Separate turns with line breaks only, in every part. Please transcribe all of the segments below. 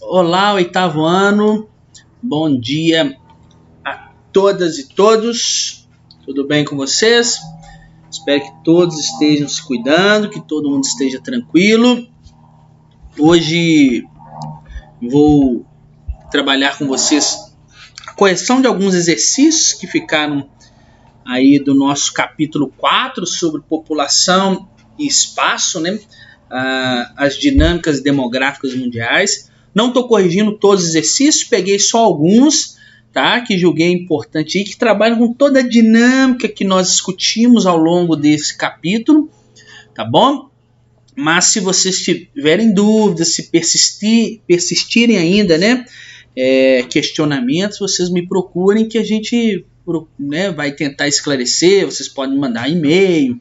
Olá, oitavo ano, bom dia a todas e todos, tudo bem com vocês? Espero que todos estejam se cuidando, que todo mundo esteja tranquilo. Hoje vou trabalhar com vocês a correção de alguns exercícios que ficaram aí do nosso capítulo 4 sobre população e espaço, né? As dinâmicas demográficas mundiais. Não estou corrigindo todos os exercícios, peguei só alguns, tá? Que julguei importante e que trabalham com toda a dinâmica que nós discutimos ao longo desse capítulo, tá bom? Mas se vocês tiverem dúvidas, se persistirem ainda, né, questionamentos, vocês me procurem que a gente, né, vai tentar esclarecer. Vocês podem mandar e-mail,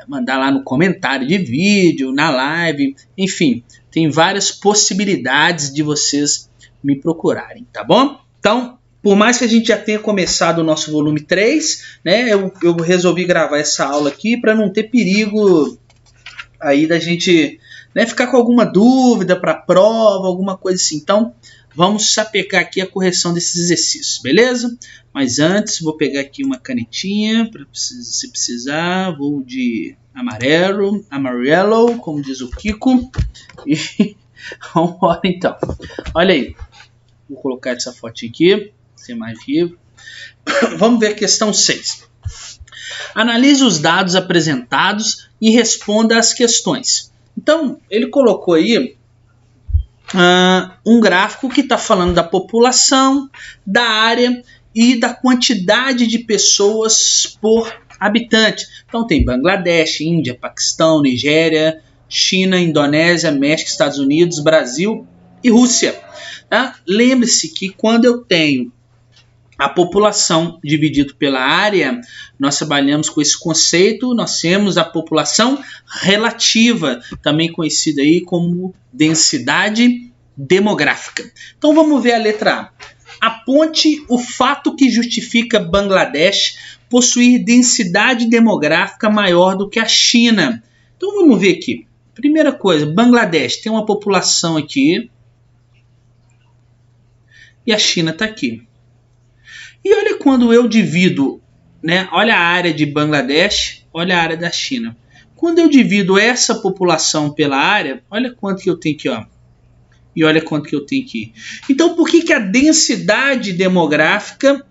mandar lá no comentário de vídeo, na live, enfim, tem várias possibilidades de vocês me procurarem, tá bom? Então, por mais que a gente já tenha começado o nosso volume 3, né, eu resolvi gravar essa aula aqui para não ter perigo aí da gente, né, ficar com alguma dúvida para a prova, alguma coisa assim. Então, vamos sapecar aqui a correção desses exercícios, beleza? Mas antes, vou pegar aqui uma canetinha, se precisar, vou de amarelo, como diz o Kiko. E vamos embora então. Olha aí, vou colocar essa foto aqui, ser mais vivo. Vamos ver a questão 6. Analise os dados apresentados e responda às questões. Então, ele colocou aí um gráfico que está falando da população, da área e da quantidade de pessoas por habitante. Então tem Bangladesh, Índia, Paquistão, Nigéria, China, Indonésia, México, Estados Unidos, Brasil e Rússia. Tá? Lembre-se que quando eu tenho a população dividida pela área, nós trabalhamos com esse conceito, nós temos a população relativa, também conhecida aí como densidade demográfica. Então vamos ver a letra A. Aponte o fato que justifica Bangladesh possuir densidade demográfica maior do que a China. Então vamos ver aqui. Primeira coisa, Bangladesh tem uma população aqui e a China está aqui. E olha quando eu divido, né? Olha a área de Bangladesh, olha a área da China. Quando eu divido essa população pela área, olha quanto que eu tenho aqui, ó. E olha quanto que eu tenho aqui. Então, por que a densidade demográfica,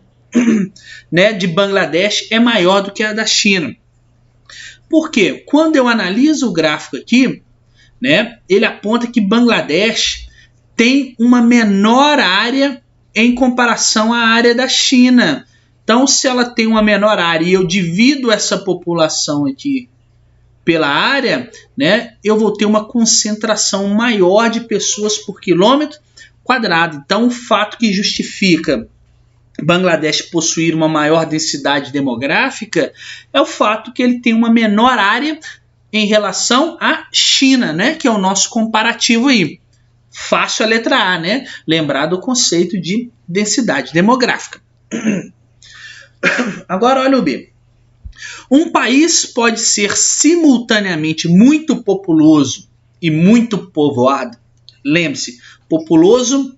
né, de Bangladesh é maior do que a da China? Porque quando eu analiso o gráfico aqui, né, ele aponta que Bangladesh tem uma menor área em comparação à área da China. Então, se ela tem uma menor área e eu divido essa população aqui pela área, né, eu vou ter uma concentração maior de pessoas por quilômetro quadrado. Então, o fato que justifica Bangladesh possuir uma maior densidade demográfica é o fato que ele tem uma menor área em relação à China, né, que é o nosso comparativo aí. Fácil a letra A, né? Lembrar do conceito de densidade demográfica. Agora olha o B. Um país pode ser simultaneamente muito populoso e muito povoado. Lembre-se, populoso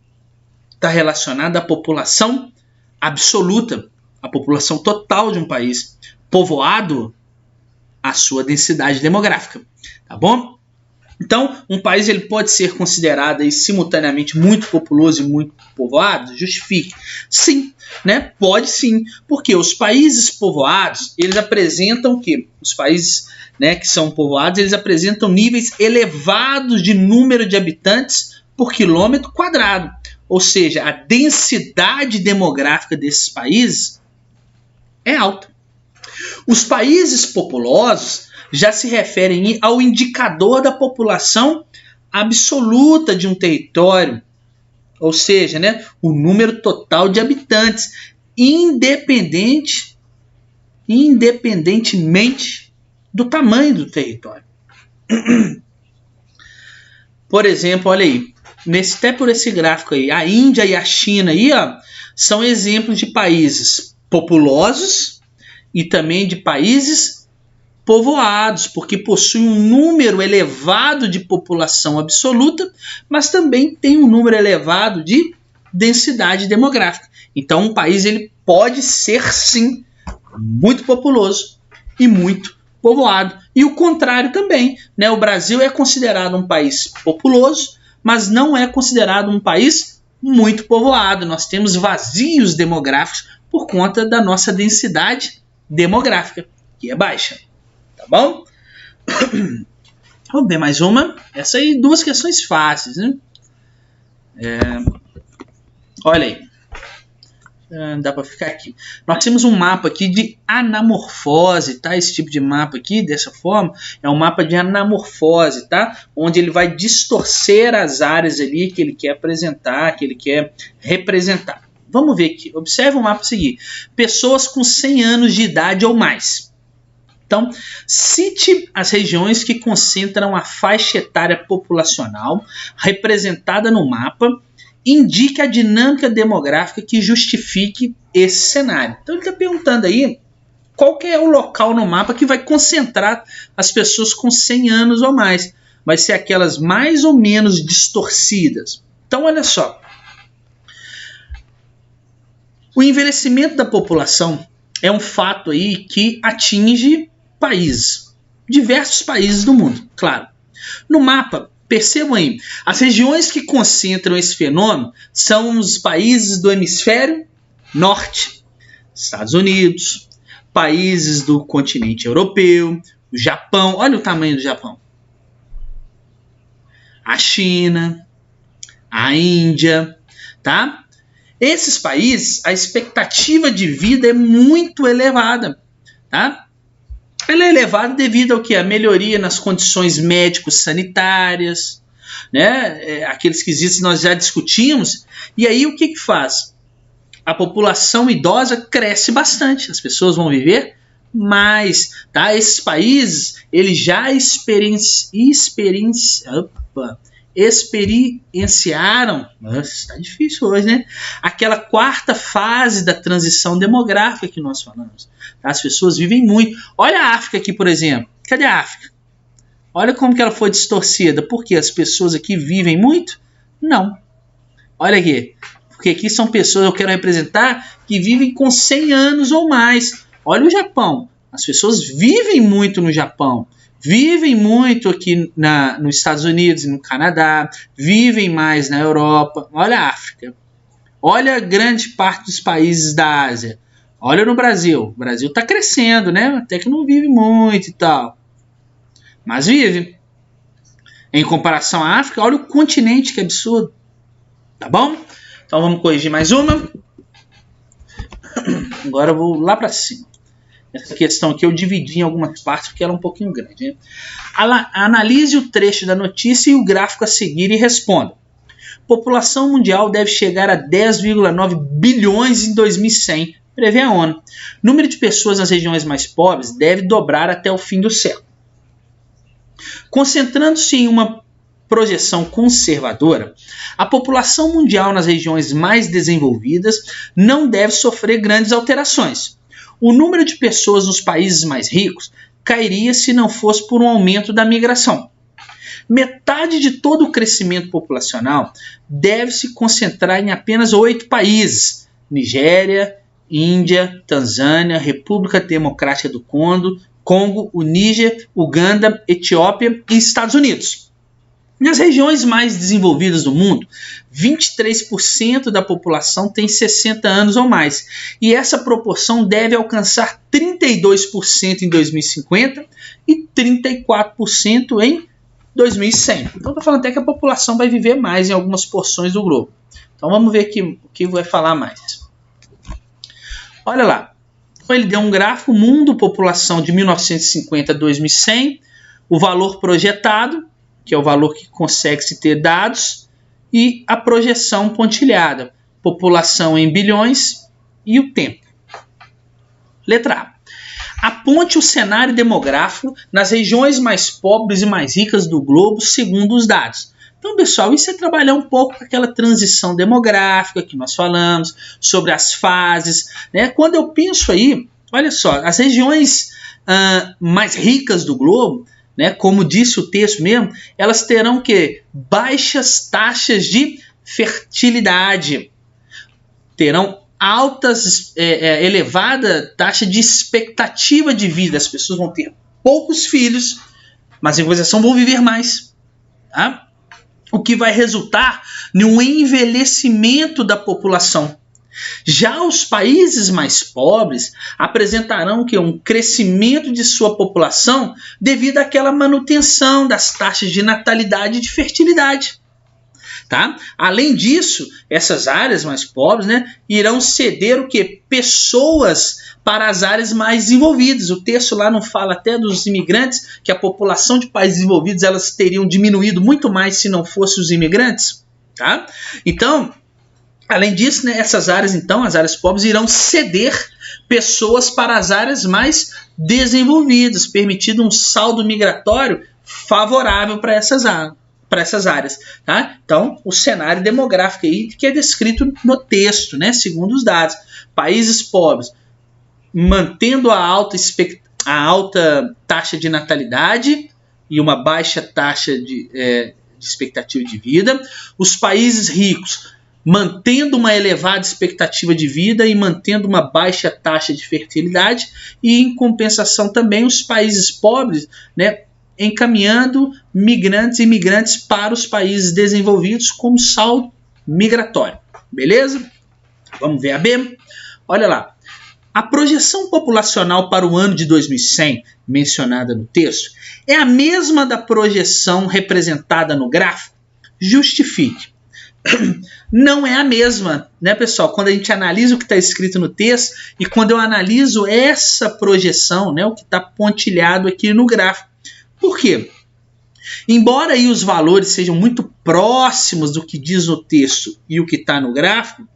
está relacionado à população absoluta, à população total de um país. Povoado, a sua densidade demográfica. Tá bom? Então, um país ele pode ser considerado aí, simultaneamente muito populoso e muito povoado? Justifique. Sim, né? Pode sim. Porque os países povoados, eles apresentam o quê? Os países, né, que são povoados, eles apresentam níveis elevados de número de habitantes por quilômetro quadrado. Ou seja, a densidade demográfica desses países é alta. Os países populosos já se referem ao indicador da população absoluta de um território, ou seja, né, o número total de habitantes, independentemente do tamanho do território. Por exemplo, olha aí, até por esse gráfico aí, a Índia e a China aí, ó, são exemplos de países populosos e também de países povoados, porque possuem um número elevado de população absoluta, mas também tem um número elevado de densidade demográfica. Então, um país ele pode ser, sim, muito populoso e muito povoado. E o contrário também, né? O Brasil é considerado um país populoso, mas não é considerado um país muito povoado. Nós temos vazios demográficos por conta da nossa densidade demográfica, que é baixa. Tá bom? Vamos ver mais uma. Essa aí, duas questões fáceis, né? Olha aí. Dá para ficar aqui. Nós temos um mapa aqui de anamorfose, tá? Esse tipo de mapa aqui, dessa forma, é um mapa de anamorfose, tá? Onde ele vai distorcer as áreas ali que ele quer apresentar, que ele quer representar. Vamos ver aqui. Observe o mapa a seguir. Pessoas com 100 anos de idade ou mais. Então, cite as regiões que concentram a faixa etária populacional representada no mapa. Indique a dinâmica demográfica que justifique esse cenário. Então, ele está perguntando aí qual que é o local no mapa que vai concentrar as pessoas com 100 anos ou mais. Vai ser aquelas mais ou menos distorcidas. Então, olha só. O envelhecimento da população é um fato aí que atinge países, diversos países do mundo, claro. No mapa, percebam aí, as regiões que concentram esse fenômeno são os países do hemisfério norte, Estados Unidos, países do continente europeu, o Japão, olha o tamanho do Japão, a China, a Índia, tá? Esses países, a expectativa de vida é muito elevada, tá? Ela é elevada devido ao que? A melhoria nas condições médico-sanitárias, né? Aqueles quesitos que nós já discutimos. E aí o que faz? A população idosa cresce bastante, as pessoas vão viver mais, tá? Esses países, eles já experienciaram, nossa, está difícil hoje, né? Aquela quarta fase da transição demográfica que nós falamos. As pessoas vivem muito. Olha a África aqui, por exemplo. Cadê a África? Olha como que ela foi distorcida. Por quê? As pessoas aqui vivem muito? Não. Olha aqui. Porque aqui são pessoas, eu quero representar, que vivem com 100 anos ou mais. Olha o Japão. As pessoas vivem muito no Japão. Vivem muito aqui nos Estados Unidos e no Canadá. Vivem mais na Europa. Olha a África. Olha grande parte dos países da Ásia. Olha no Brasil. O Brasil está crescendo, né? Até que não vive muito e tal. Mas vive. Em comparação à África, olha o continente, que absurdo. Tá bom? Então vamos corrigir mais uma. Agora eu vou lá para cima. Essa questão aqui eu dividi em algumas partes porque ela é um pouquinho grande, né? Analise o trecho da notícia e o gráfico a seguir e responda. População mundial deve chegar a 10,9 bilhões em 2100, prevê a ONU. Número de pessoas nas regiões mais pobres deve dobrar até o fim do século. Concentrando-se em uma projeção conservadora, a população mundial nas regiões mais desenvolvidas não deve sofrer grandes alterações. O número de pessoas nos países mais ricos cairia se não fosse por um aumento da migração. Metade de todo o crescimento populacional deve se concentrar em apenas 8 países: Nigéria, Índia, Tanzânia, República Democrática do Congo, o Níger, Uganda, Etiópia e Estados Unidos. Nas regiões mais desenvolvidas do mundo, 23% da população tem 60 anos ou mais, e essa proporção deve alcançar 32% em 2050 e 34% em 2100. Então está falando até que a população vai viver mais em algumas porções do globo. Então vamos ver aqui o que vai falar mais. Olha lá, ele deu um gráfico, mundo, população de 1950 a 2100, o valor projetado, que é o valor que consegue-se ter dados, e a projeção pontilhada, população em bilhões e o tempo. Letra A. Aponte o cenário demográfico nas regiões mais pobres e mais ricas do globo segundo os dados. Então, pessoal, isso é trabalhar um pouco com aquela transição demográfica que nós falamos, sobre as fases, né? Quando eu penso aí, olha só, as regiões mais ricas do globo, né, como disse o texto mesmo, elas terão que baixas taxas de fertilidade, terão elevada taxa de expectativa de vida. As pessoas vão ter poucos filhos, mas em compensação vão viver mais, tá? O que vai resultar em um envelhecimento da população. Já os países mais pobres apresentarão um crescimento de sua população devido àquela manutenção das taxas de natalidade e de fertilidade. Tá? Além disso, essas áreas mais pobres, né, irão ceder o quê? Pessoas para as áreas mais desenvolvidas. O texto lá não fala até dos imigrantes, que a população de países desenvolvidos elas teriam diminuído muito mais se não fossem os imigrantes. Tá? Então, além disso, né, essas áreas, então, as áreas pobres irão ceder pessoas para as áreas mais desenvolvidas, permitindo um saldo migratório favorável para essas áreas. Tá? Então, o cenário demográfico aí que é descrito no texto, né, segundo os dados. Países pobres mantendo a alta taxa de natalidade e uma baixa taxa de expectativa de vida. Os países ricos mantendo uma elevada expectativa de vida e mantendo uma baixa taxa de fertilidade. E, em compensação, também os países pobres, né, encaminhando migrantes e imigrantes para os países desenvolvidos como saldo migratório. Beleza? Vamos ver a B? Olha lá. A projeção populacional para o ano de 2100, mencionada no texto, é a mesma da projeção representada no gráfico? Justifique. Não é a mesma, né, pessoal? Quando a gente analisa o que está escrito no texto e quando eu analiso essa projeção, né, o que está pontilhado aqui no gráfico. Por quê? Embora aí os valores sejam muito próximos do que diz no texto e o que está no gráfico,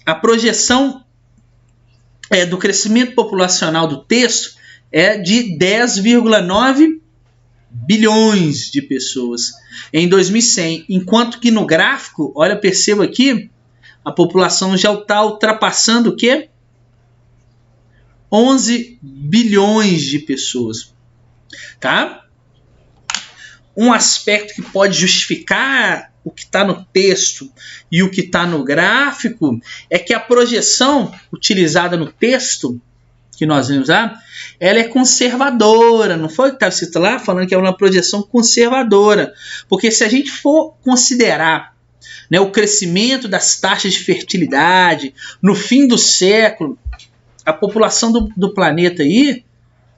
a projeção do crescimento populacional do texto é de 10,9 bilhões de pessoas em 2100, enquanto que no gráfico, olha, perceba aqui, a população já está ultrapassando o quê? 11 bilhões de pessoas. Tá? Um aspecto que pode justificar o que está no texto e o que está no gráfico é que a projeção utilizada no texto que nós vamos usar, ela é conservadora, não foi o que estava escrito lá? Falando que é uma projeção conservadora. Porque se a gente for considerar, né, o crescimento das taxas de fertilidade no fim do século, a população do planeta aí,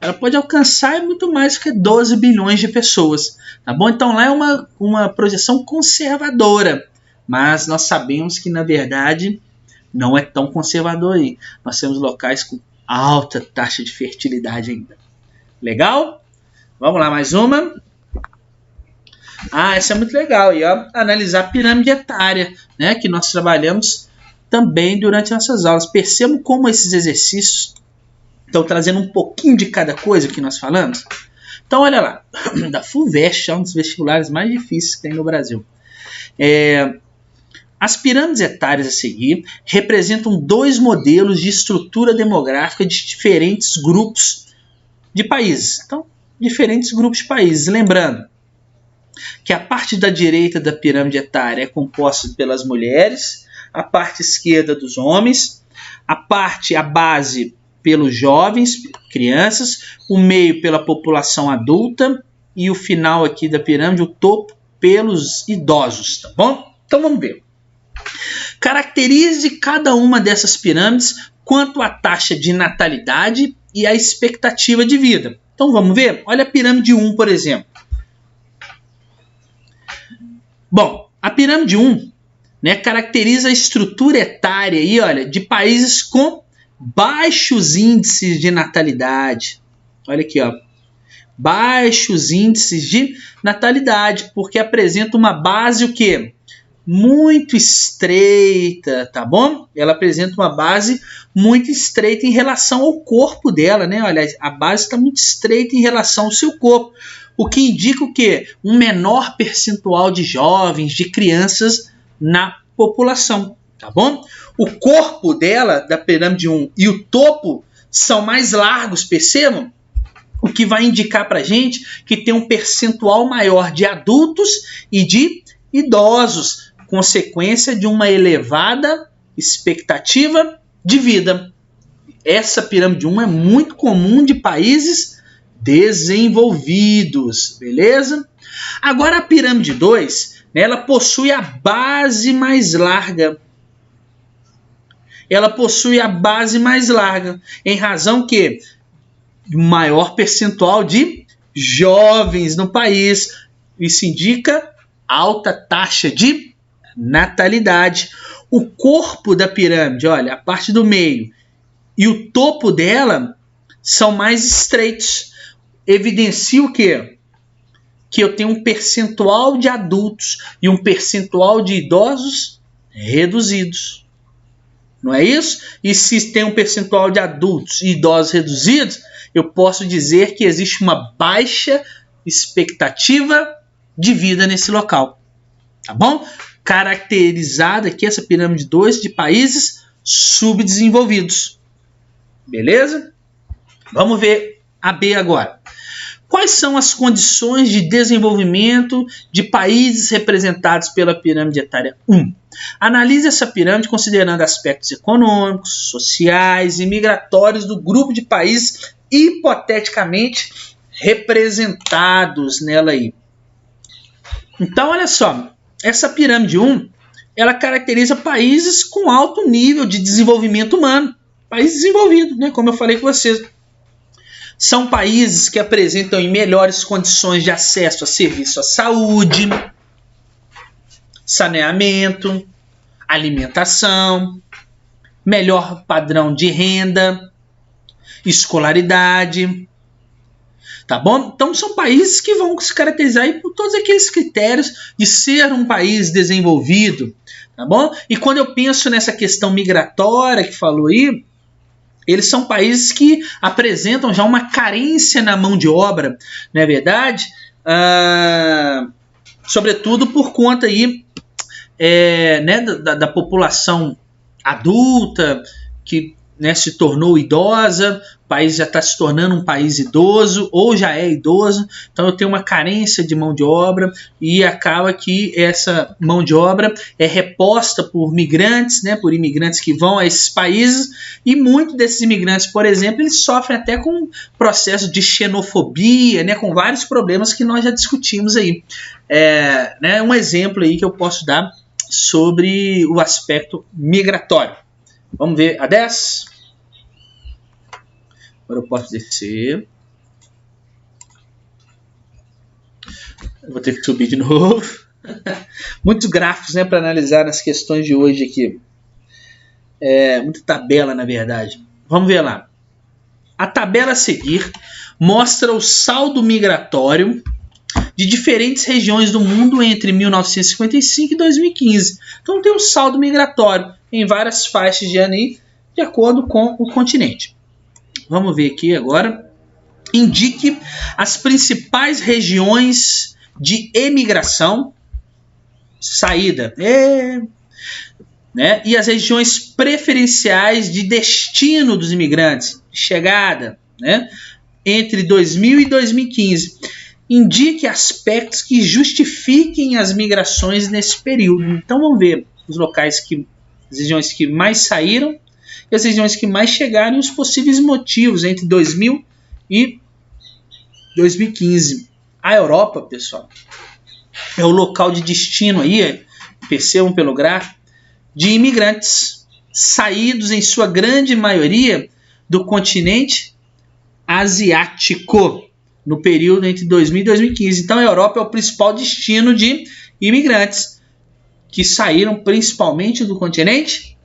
ela pode alcançar muito mais do que 12 bilhões de pessoas. Tá bom? Então lá é uma projeção conservadora. Mas nós sabemos que, na verdade, não é tão conservador aí. Nós temos locais com alta taxa de fertilidade ainda. Legal? Vamos lá, mais uma. Essa é muito legal. E ó, analisar a pirâmide etária, né, que nós trabalhamos também durante nossas aulas. Percebam como esses exercícios estão trazendo um pouquinho de cada coisa que nós falamos. Então, olha lá. Da FUVEST é um dos vestibulares mais difíceis que tem no Brasil. As pirâmides etárias a seguir representam dois modelos de estrutura demográfica de diferentes grupos de países. Então, diferentes grupos de países. Lembrando que a parte da direita da pirâmide etária é composta pelas mulheres, a parte esquerda dos homens, a base pelos jovens, crianças, o meio pela população adulta e o final aqui da pirâmide, o topo, pelos idosos, tá bom? Então vamos ver. Caracterize cada uma dessas pirâmides quanto à taxa de natalidade e a expectativa de vida. Então vamos ver? Olha a pirâmide 1, por exemplo. Bom, a pirâmide 1, né, caracteriza a estrutura etária aí, olha, de países com baixos índices de natalidade. Olha aqui, ó. Baixos índices de natalidade, porque apresenta uma base o quê? Muito estreita, tá bom? Ela apresenta uma base muito estreita em relação ao corpo dela, né? Olha, a base está muito estreita em relação ao seu corpo, o que indica o quê? Um menor percentual de jovens, de crianças na população, tá bom? O corpo dela, da pirâmide 1, e o topo são mais largos, percebam? O que vai indicar para a gente que tem um percentual maior de adultos e de idosos, consequência de uma elevada expectativa de vida. Essa pirâmide 1 é muito comum de países desenvolvidos, beleza? Agora a pirâmide 2, né, ela possui a base mais larga. Ela possui a base mais larga, em razão que maior percentual de jovens no país. Isso indica alta taxa de natalidade. O corpo da pirâmide, olha, a parte do meio e o topo dela são mais estreitos. Evidencia o quê? Que eu tenho um percentual de adultos e um percentual de idosos reduzidos. Não é isso? E se tem um percentual de adultos e idosos reduzidos, eu posso dizer que existe uma baixa expectativa de vida nesse local. Tá bom? Caracterizada aqui essa pirâmide 2 de países subdesenvolvidos. Beleza? Vamos ver a B agora. Quais são as condições de desenvolvimento de países representados pela pirâmide etária 1? Analise essa pirâmide considerando aspectos econômicos, sociais e migratórios do grupo de países hipoteticamente representados nela aí. Então, olha só, essa pirâmide 1, ela caracteriza países com alto nível de desenvolvimento humano. Países desenvolvidos, né? Como eu falei com vocês. São países que apresentam em melhores condições de acesso a serviço à saúde, saneamento, alimentação, melhor padrão de renda, escolaridade. Tá bom? Então são países que vão se caracterizar aí por todos aqueles critérios de ser um país desenvolvido. Tá bom? E quando eu penso nessa questão migratória que falou aí, eles são países que apresentam já uma carência na mão de obra, não é verdade? Sobretudo por conta aí, né, da população adulta que, né, se tornou idosa. O país já está se tornando um país idoso ou já é idoso, então eu tenho uma carência de mão de obra e acaba que essa mão de obra é reposta por migrantes, né, por imigrantes que vão a esses países, e muitos desses imigrantes, por exemplo, eles sofrem até com processo de xenofobia, né, com vários problemas que nós já discutimos aí. Né, um exemplo aí que eu posso dar sobre o aspecto migratório. Vamos ver a 10. Agora eu posso descer. Eu vou ter que subir de novo. Muitos gráficos, né, para analisar nas questões de hoje aqui. Muita tabela, na verdade. Vamos ver lá. A tabela a seguir mostra o saldo migratório de diferentes regiões do mundo entre 1955 e 2015. Então tem um saldo migratório em várias faixas de ano aí, de acordo com o continente. Vamos ver aqui agora. Indique as principais regiões de emigração, saída, né? E as regiões preferenciais de destino dos imigrantes, chegada, né? Entre 2000 e 2015. Indique aspectos que justifiquem as migrações nesse período. Então vamos ver os locais as regiões que mais saíram e as regiões que mais chegaram e os possíveis motivos entre 2000 e 2015. A Europa, pessoal, é o local de destino aí, percebam pelo gráfico, de imigrantes saídos em sua grande maioria do continente asiático no período entre 2000 e 2015. Então a Europa é o principal destino de imigrantes que saíram principalmente do continente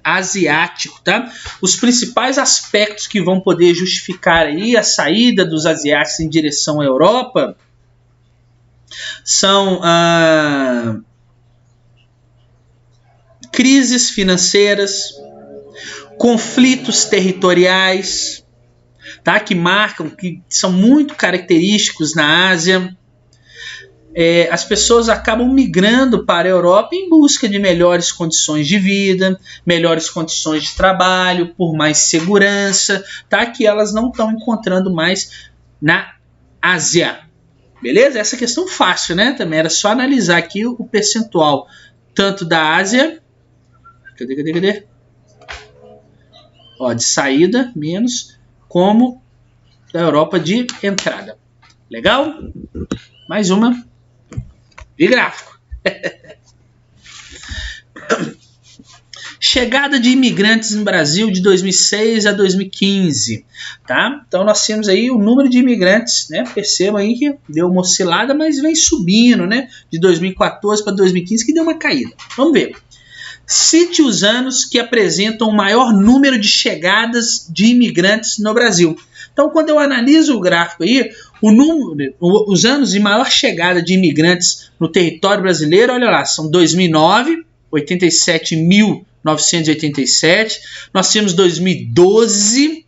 asiático, tá? Os principais aspectos que vão poder justificar aí a saída dos asiáticos em direção à Europa são crises financeiras, conflitos territoriais, tá? Que marcam, que são muito característicos na Ásia, as pessoas acabam migrando para a Europa em busca de melhores condições de vida, melhores condições de trabalho, por mais segurança, tá? Que elas não estão encontrando mais na Ásia. Beleza? Essa questão fácil, né? Também era só analisar aqui o percentual tanto da Ásia, cadê? Ó, de saída, menos, como da Europa de entrada. Legal? Mais uma de gráfico. Chegada de imigrantes no Brasil de 2006 a 2015, tá? Então nós temos aí o número de imigrantes, né? Percebam aí que deu uma oscilada, mas vem subindo, né? De 2014 para 2015 que deu uma caída. Vamos ver. Cite os anos que apresentam o maior número de chegadas de imigrantes no Brasil. Então, quando eu analiso o gráfico aí, os anos de maior chegada de imigrantes no território brasileiro, olha lá, são 2009, 87.987. Nós temos 2012,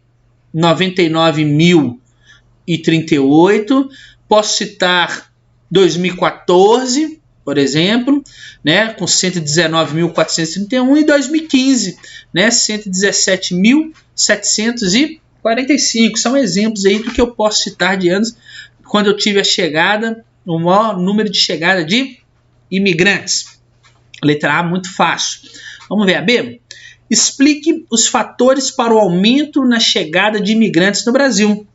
99.038. Posso citar 2014, por exemplo, né, com 119.431, e 2015, né, 117.745. São exemplos aí do que eu posso citar de anos quando eu tive a chegada, o maior número de chegada de imigrantes. Letra A, muito fácil. Vamos ver a B? Explique os fatores para o aumento na chegada de imigrantes no Brasil.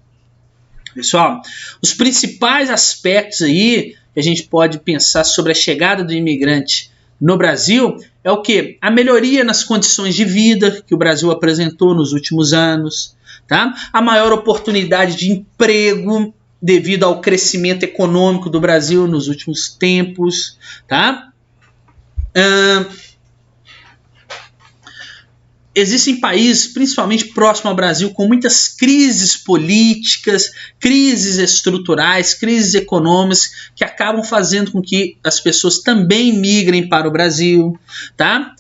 Pessoal, os principais aspectos aí que a gente pode pensar sobre a chegada do imigrante no Brasil é o quê? A melhoria nas condições de vida que o Brasil apresentou nos últimos anos, tá? A maior oportunidade de emprego devido ao crescimento econômico do Brasil nos últimos tempos, tá? Existem países, principalmente próximo ao Brasil, com muitas crises políticas, crises estruturais, crises econômicas, que acabam fazendo com que as pessoas também migrem para o Brasil, tá?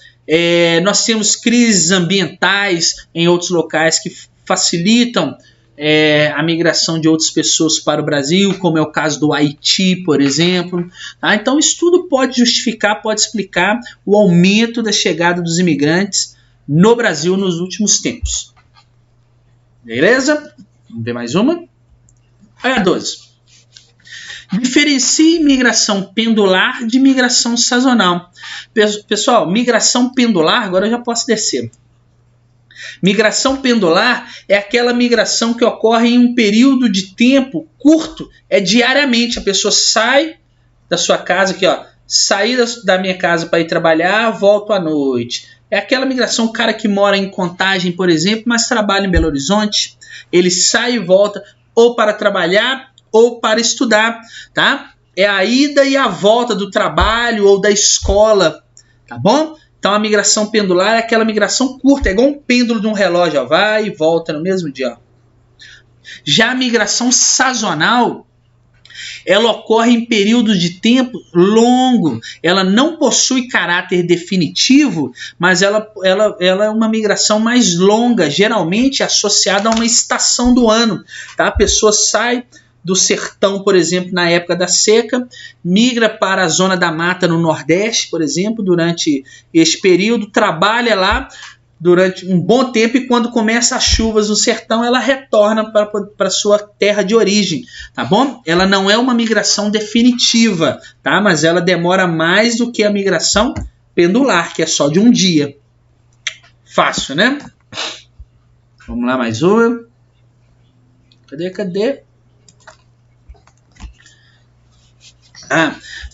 Nós temos crises ambientais em outros locais que facilitam a migração de outras pessoas para o Brasil, como é o caso do Haiti, por exemplo. Tá? Então, isso tudo pode justificar, pode explicar o aumento da chegada dos imigrantes no Brasil nos últimos tempos. Beleza? Vamos ver mais uma. Olha a 12. Diferencie migração pendular de migração sazonal. Pessoal, migração pendular, agora eu já posso descer. Migração pendular é aquela migração que ocorre em um período de tempo curto, diariamente. A pessoa sai da sua casa, aqui, ó, sair da minha casa para ir trabalhar, volto à noite. É aquela migração, o cara que mora em Contagem, por exemplo, mas trabalha em Belo Horizonte, ele sai e volta ou para trabalhar ou para estudar, tá? É a ida e a volta do trabalho ou da escola, tá bom? Então a migração pendular é aquela migração curta, é igual um pêndulo de um relógio, ó, vai e volta no mesmo dia. Ó. Já a migração sazonal, ela ocorre em períodos de tempo longo, ela não possui caráter definitivo, mas ela é uma migração mais longa, geralmente associada a uma estação do ano. Tá? A pessoa sai do sertão, por exemplo, na época da seca, migra para a zona da mata no Nordeste, por exemplo, durante esse período, trabalha lá durante um bom tempo e quando começa as chuvas no sertão, ela retorna para sua terra de origem, tá bom? Ela não é uma migração definitiva, tá? Mas ela demora mais do que a migração pendular, que é só de um dia. Fácil, né? Vamos lá, mais uma. Cadê?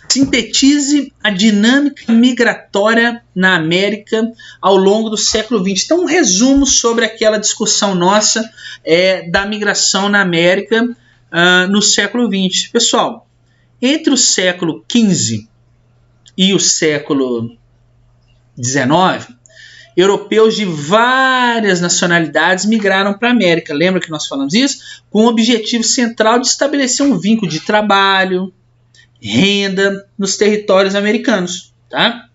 Sintetize a dinâmica migratória na América ao longo do século XX. Então, um resumo sobre aquela discussão nossa da migração na América no século XX. Pessoal, entre o século XV e o século XIX, europeus de várias nacionalidades migraram para a América. Lembra que nós falamos isso? Com o objetivo central de estabelecer um vínculo de trabalho, renda nos territórios americanos, tá?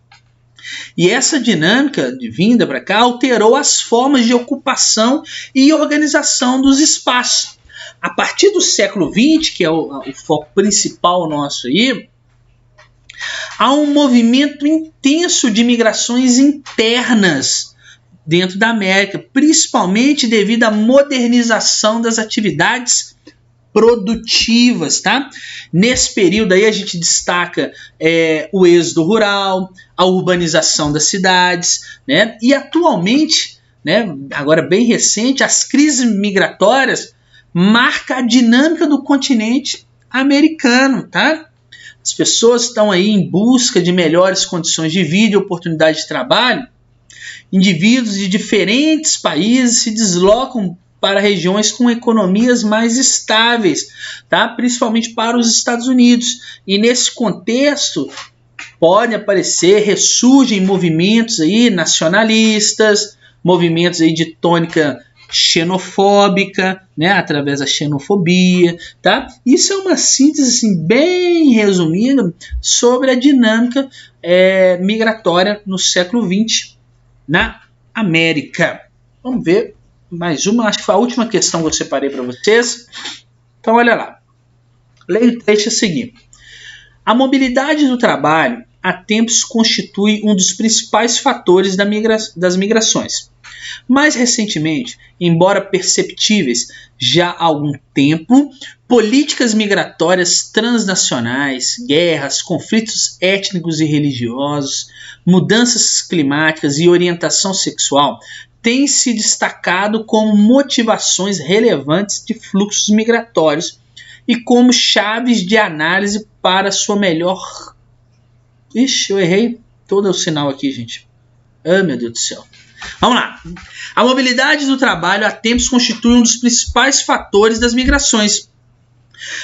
E essa dinâmica de vinda para cá alterou as formas de ocupação e organização dos espaços. A partir do século XX, que é o foco principal nosso aí, Há um movimento intenso de migrações internas dentro da América, principalmente devido à modernização das atividades produtivas, tá? Nesse período aí a gente destaca o êxodo rural, a urbanização das cidades, né? E atualmente, né, agora bem recente, as crises migratórias marcam a dinâmica do continente americano, tá? As pessoas estão aí em busca de melhores condições de vida e oportunidade de trabalho. Indivíduos de diferentes países se deslocam para regiões com economias mais estáveis, tá? Principalmente para os Estados Unidos. E nesse contexto, podem aparecer, ressurgem movimentos aí nacionalistas, movimentos aí de tônica xenofóbica, né, através da xenofobia, tá? Isso é uma síntese assim, bem resumida sobre a dinâmica migratória no século XX na América. Vamos ver mais uma, acho que foi a última questão que eu separei para vocês. Então, olha lá. Leia o trecho a seguir. A mobilidade do trabalho há tempos constitui um dos principais fatores das migrações. Mais recentemente, embora perceptíveis já há algum tempo, políticas migratórias transnacionais, guerras, conflitos étnicos e religiosos, mudanças climáticas e orientação sexual têm se destacado como motivações relevantes de fluxos migratórios e como chaves de análise para sua melhor... Ixi, eu errei todo o sinal aqui, gente. Ah, meu Deus do céu. Vamos lá. A mobilidade do trabalho há tempos constitui um dos principais fatores das migrações.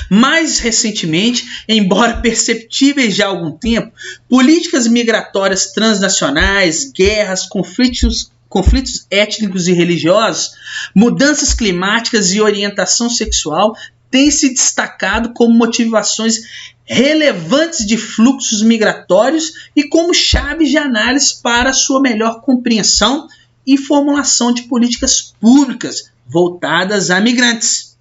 Mais recentemente, embora perceptíveis já há algum tempo, políticas migratórias transnacionais, guerras, conflitos étnicos e religiosos, mudanças climáticas e orientação sexual têm se destacado como motivações relevantes de fluxos migratórios e como chaves de análise para sua melhor compreensão e formulação de políticas públicas voltadas a migrantes,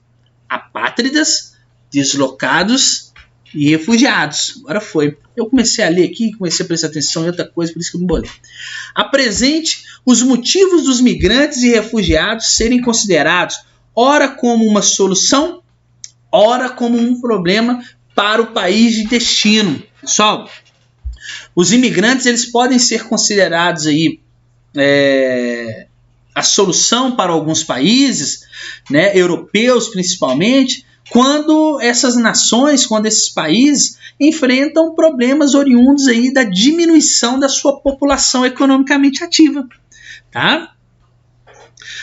apátridas, deslocados e refugiados. Agora foi. Eu comecei a ler aqui, comecei a prestar atenção em outra coisa, por isso que eu me bolei. Apresente os motivos dos migrantes e refugiados serem considerados ora como uma solução, ora como um problema para o país de destino. Pessoal, os imigrantes eles podem ser considerados aí a solução para alguns países, né, europeus principalmente, quando essas nações, quando esses países enfrentam problemas oriundos aí da diminuição da sua população economicamente ativa, tá?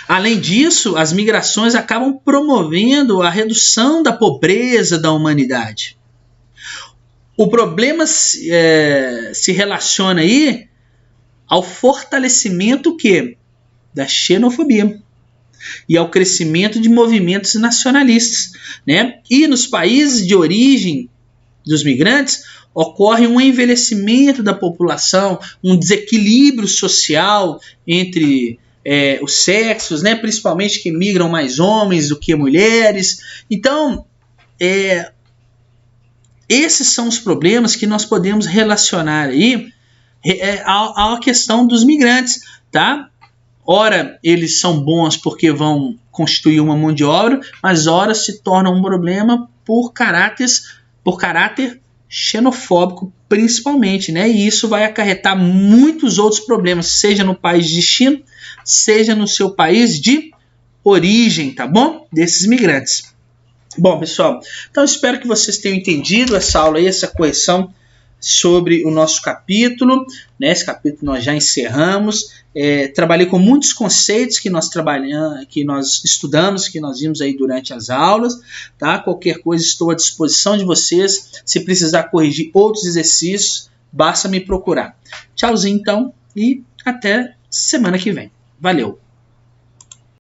Além disso, as migrações acabam promovendo a redução da pobreza da humanidade. O problema se relaciona aí ao fortalecimento da xenofobia e ao crescimento de movimentos nacionalistas, né? E nos países de origem dos migrantes ocorre um envelhecimento da população, um desequilíbrio social entre os sexos, né? Principalmente que migram mais homens do que mulheres. Então, esses são os problemas que nós podemos relacionar aí à questão dos migrantes, tá? Ora, eles são bons porque vão constituir uma mão de obra, mas ora se tornam um problema por caráter xenofóbico, principalmente, né? E isso vai acarretar muitos outros problemas, seja no país de destino, seja no seu país de origem, tá bom? Desses migrantes. Bom, pessoal, então espero que vocês tenham entendido essa aula aí, essa correção sobre o nosso capítulo, né? Esse capítulo nós já encerramos. Trabalhei com muitos conceitos que nós estudamos, que nós vimos aí durante as aulas, tá? Qualquer coisa estou à disposição de vocês. Se precisar corrigir outros exercícios, basta me procurar. Tchauzinho então e até semana que vem. Valeu!